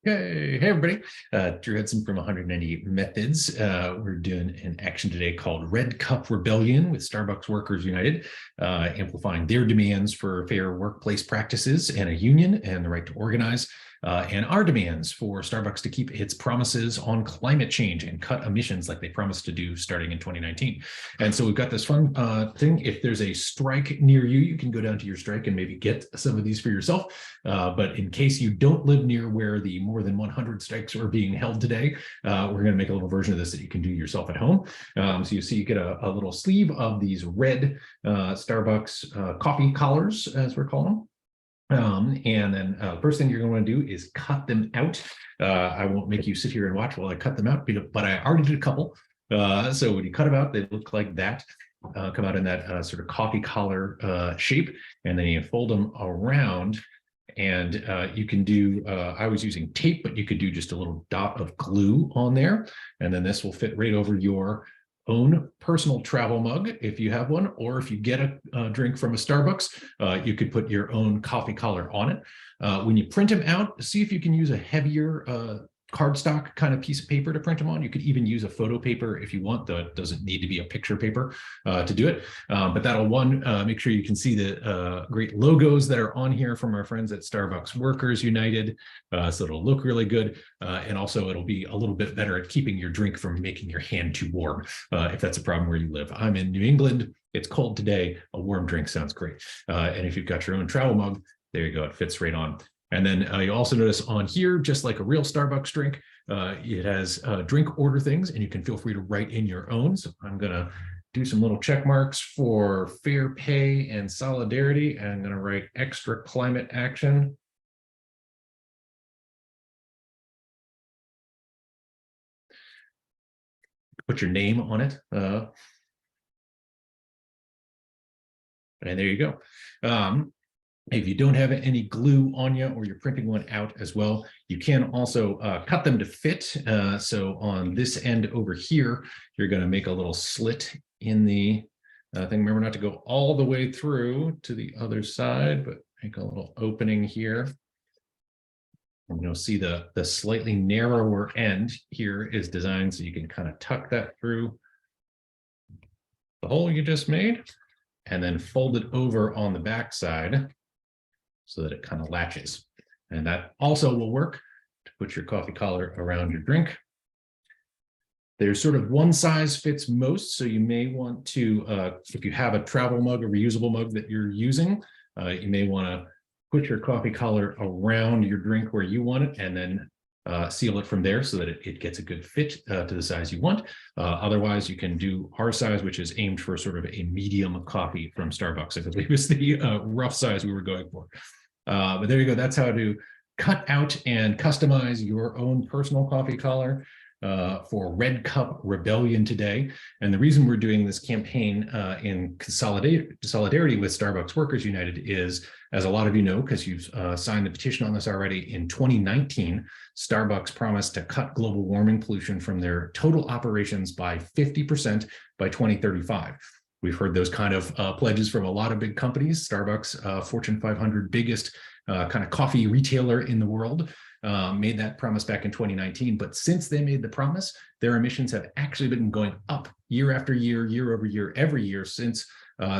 Hey, everybody. Drew Hudson from 198 Methods. We're doing an action today called Red Cup Rebellion with Starbucks Workers United, amplifying their demands for fair workplace practices and a union and the right to organize, and our demands for Starbucks to keep its promises on climate change and cut emissions like they promised to do starting in 2019. And so we've got this fun thing. If there's a strike near you, you can go down to your strike and maybe get some of these for yourself. But in case you don't live near where the more than 100 strikes are being held today, we're going to make a little version of this that you can do yourself at home. So you see you get a little sleeve of these red Starbucks coffee collars, as we're calling them. And then first thing you're going to want to do is cut them out. I won't make you sit here and watch while I cut them out, but I already did a couple. So when you cut them out, they look like that, come out in that sort of coffee collar shape, and then you fold them around. And you can do, I was using tape, but you could do just a little dot of glue on there. And then this will fit right over your own personal travel mug if you have one, or if you get a drink from a Starbucks, you could put your own coffee collar on it. When you print them out, see if you can use a heavier cardstock kind of piece of paper to print them on. You could even use a photo paper if you want, though it doesn't need to be a picture paper to do it. But that'll make sure you can see the great logos that are on here from our friends at Starbucks Workers United. So it'll look really good. And also it'll be a little bit better at keeping your drink from making your hand too warm, if that's a problem where you live. I'm in New England. It's cold today. A warm drink sounds great. And if you've got your own travel mug, there you go. It fits right on. And then you also notice on here, just like a real Starbucks drink, it has drink order things, and you can feel free to write in your own. So I'm going to do some little check marks for fair pay and solidarity. And I'm going to write extra climate action. Put your name on it. And there you go. If you don't have any glue on you, or you're printing one out as well, you can also cut them to fit. So on this end over here, you're going to make a little slit in the thing. Remember not to go all the way through to the other side, but make a little opening here. And you'll see the slightly narrower end here is designed so you can kind of tuck that through the hole you just made, and then fold it over on the back side so that it kind of latches. And that also will work to put your coffee collar around your drink. There's sort of one size fits most. So you may want to, if you have a travel mug, a reusable mug that you're using, you may want to put your coffee collar around your drink where you want it, and then seal it from there so that it gets a good fit to the size you want. Otherwise, you can do our size, which is aimed for sort of a medium coffee from Starbucks. I believe is the rough size we were going for. But there you go. That's how to cut out and customize your own personal coffee collar for Red Cup Rebellion today. And the reason we're doing this campaign in solidarity with Starbucks Workers United is, as a lot of you know, because you've signed the petition on this already, in 2019, Starbucks promised to cut global warming pollution from their total operations by 50% by 2035. We've heard those kind of pledges from a lot of big companies. Starbucks, Fortune 500 biggest kind of coffee retailer in the world, made that promise back in 2019. But since they made the promise, their emissions have actually been going up year after year, year over year, every year since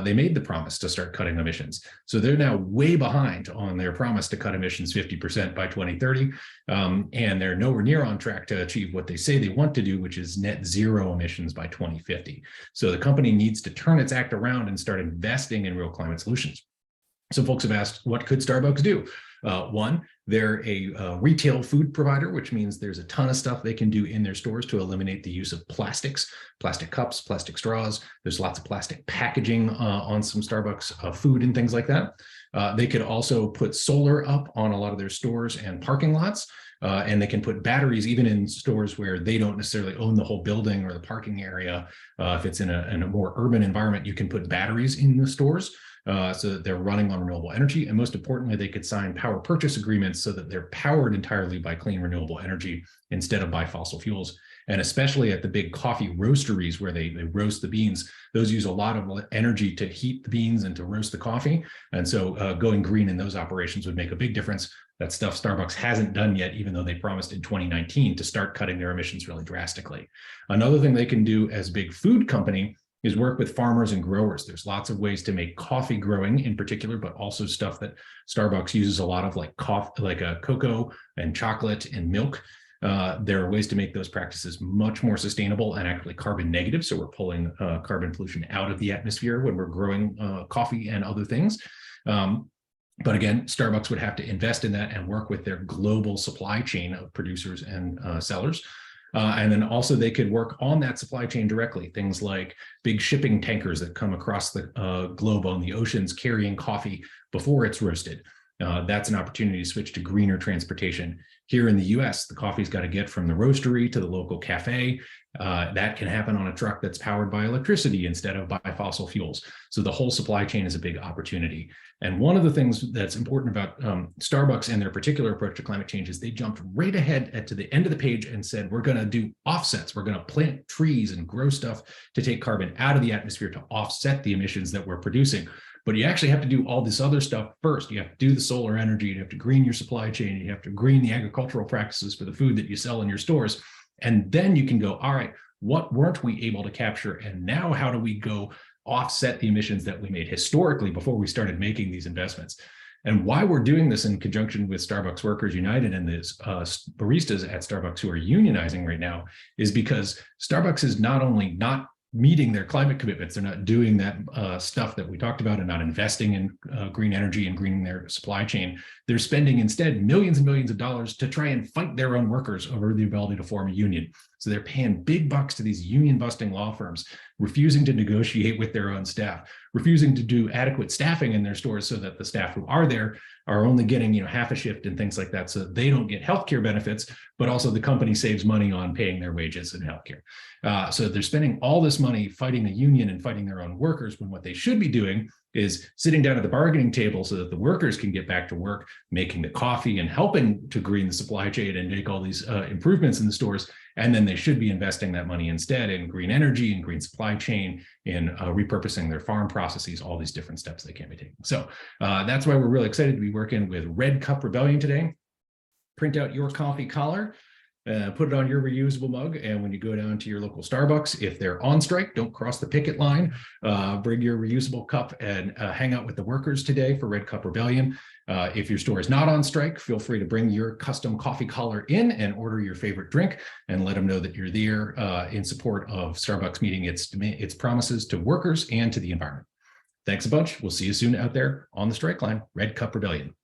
they made the promise to start cutting emissions. So they're now way behind on their promise to cut emissions 50% by 2030. And they're nowhere near on track to achieve what they say they want to do, which is net zero emissions by 2050. So the company needs to turn its act around and start investing in real climate solutions. Some folks have asked, what could Starbucks do? One, they're a retail food provider, which means there's a ton of stuff they can do in their stores to eliminate the use of plastics, plastic cups, plastic straws. There's lots of plastic packaging on some Starbucks food and things like that. They could also put solar up on a lot of their stores and parking lots. And they can put batteries even in stores where they don't necessarily own the whole building or the parking area. If it's in a more urban environment, you can put batteries in the stores so that they're running on renewable energy. And most importantly, they could sign power purchase agreements so that they're powered entirely by clean renewable energy instead of by fossil fuels. And especially at the big coffee roasteries where they roast the beans, those use a lot of energy to heat the beans and to roast the coffee. And so going green in those operations would make a big difference. That stuff Starbucks hasn't done yet, even though they promised in 2019 to start cutting their emissions really drastically. Another thing they can do as a big food company is work with farmers and growers. There's lots of ways to make coffee growing in particular, but also stuff that Starbucks uses a lot of, like coffee, like cocoa and chocolate and milk. There are ways to make those practices much more sustainable and actually carbon negative. So we're pulling carbon pollution out of the atmosphere when we're growing coffee and other things. But again, Starbucks would have to invest in that and work with their global supply chain of producers and sellers. And then also they could work on that supply chain directly. Things like big shipping tankers that come across the globe on the oceans carrying coffee before it's roasted. That's an opportunity to switch to greener transportation. Here in the US, the coffee's got to get from the roastery to the local cafe. That can happen on a truck that's powered by electricity instead of by fossil fuels. So the whole supply chain is a big opportunity. And one of the things that's important about Starbucks and their particular approach to climate change is they jumped right ahead to the end of the page and said, we're going to do offsets. We're going to plant trees and grow stuff to take carbon out of the atmosphere to offset the emissions that we're producing. But you actually have to do all this other stuff first. You have to do the solar energy, you have to green your supply chain, you have to green the agricultural practices for the food that you sell in your stores. And then you can go, all right, what weren't we able to capture? And now how do we go offset the emissions that we made historically before we started making these investments? And why we're doing this in conjunction with Starbucks Workers United and the baristas at Starbucks who are unionizing right now is because Starbucks is not only not meeting their climate commitments, they're not doing that stuff that we talked about and not investing in green energy and greening their supply chain. They're spending instead millions and millions of dollars to try and fight their own workers over the ability to form a union. So they're paying big bucks to these union busting law firms, refusing to negotiate with their own staff, refusing to do adequate staffing in their stores so that the staff who are there are only getting half a shift and things like that, so they don't get healthcare benefits, but also the company saves money on paying their wages and healthcare. So they're spending all this money fighting a union and fighting their own workers, when what they should be doing is sitting down at the bargaining table so that the workers can get back to work, making the coffee and helping to green the supply chain and make all these improvements in the stores. And then they should be investing that money instead in green energy and green supply chain, in repurposing their farm processes, all these different steps they can be taking. So that's why we're really excited to be working with Red Cup Rebellion today. Print out your coffee collar, put it on your reusable mug, and when you go down to your local Starbucks, if they're on strike, don't cross the picket line. Bring your reusable cup and hang out with the workers today for Red Cup Rebellion. If your store is not on strike, feel free to bring your custom coffee collar in and order your favorite drink and let them know that you're there in support of Starbucks meeting its promises to workers and to the environment. Thanks a bunch. We'll see you soon out there on the strike line. Red Cup Rebellion.